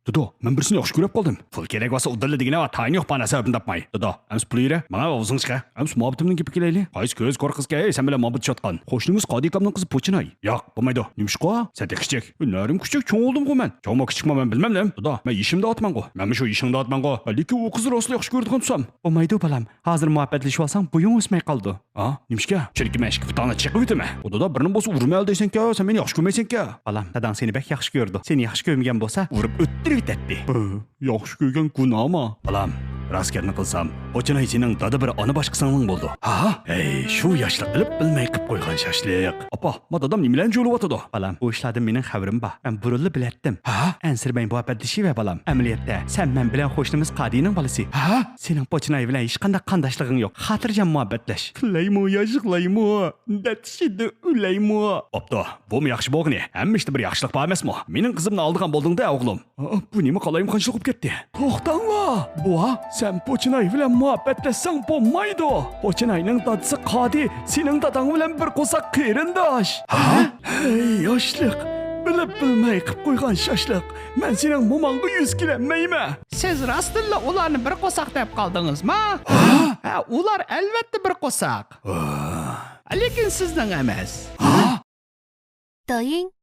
Dodo, men birisini yaxshi ko'rib qoldim. Pul kerak bo'lsa uddalla degina va tayini yo'q bana sababini topmay. Dodo, ams pul yere. Mana o'zing chiqa. Ams muhabbatimning gapi kelayli. Qaysi ko'z ko'r qizga, sen bilan muhabbat chotgan. Qo'shnimiz Qodikamning qizi Pochinay. Yo'q, bo'lmaydi. Nimishqa? Sen kichik. Narim kichik, cho'ng oldim-ku men. Cho'ngma kichikmi men bilmam-da. Dodo, men ishimda otman-ku. Men shu ishingda otman-ku. Lekin u qizni rostli yaxshi ko'radigan tusam. Bo'lmaydi balam. Hozir muhabbatlashib olsang, bo'ying o'smay qoldi. Ha? Nimishqa? Chirki mashq futana chiqib o'tma. Dodo, birini bo'lsa urmayal deysan-ku, sen meni yaxshi ko'rmaysan-ku. Balam, dadang seni bek yaxshi ko'rdi. Seni yaxshi ko'rmagan bo'lsa, Urib o'ttirib ketdi. Yaxshi ko'rgan gunohmi? Balam, rostgarni qilsam, Pochinay sening dada bir ona boshqasining bo'ldi. Ha? Ey, shu yoshli qilib bilmay qilib qo'ygan shashliq. Opa, ma dadam nima bilan jo'lyotdi? balam, bu ishlardan mening xabarim bor. Men burilib biletdim. Ha? Ansirmay muhabbatlashish va balam. Amaliyotda sen men bilan qo'shnimiz Qodining bolasi. Ha? Sening Pochinay bilan hech qanday qandashliging yo'q. Xotirjam muhabbatlash. Laymo yashiqlaymo. Datshidi ulaymo. Opto, bu yaxshi bo'lg'ini. Hamma ishda bir yaxshilik bor emasmi? Mening qizimni oldigan bo'lding-da, o'g'lim. Bu nima qalayim qanchalik bo'lib ketdi? To'xtangla. Bu sen Pochinay bilan muhabbatlashsang bo'lmaydi. Pochinayning dadasi Qodi sening dadang bilan bir qo'saq qarindosh. Ha? Hey, yoshliq. Bilib bilmay qilib qo'ygan shashliq. Men sening momongga 100 kelanmayman. Siz rostilla ularni bir qo'saq deb qoldingizmi? Ha, ular albatta bir qo'saq. Lekin sizning emas. 抖音。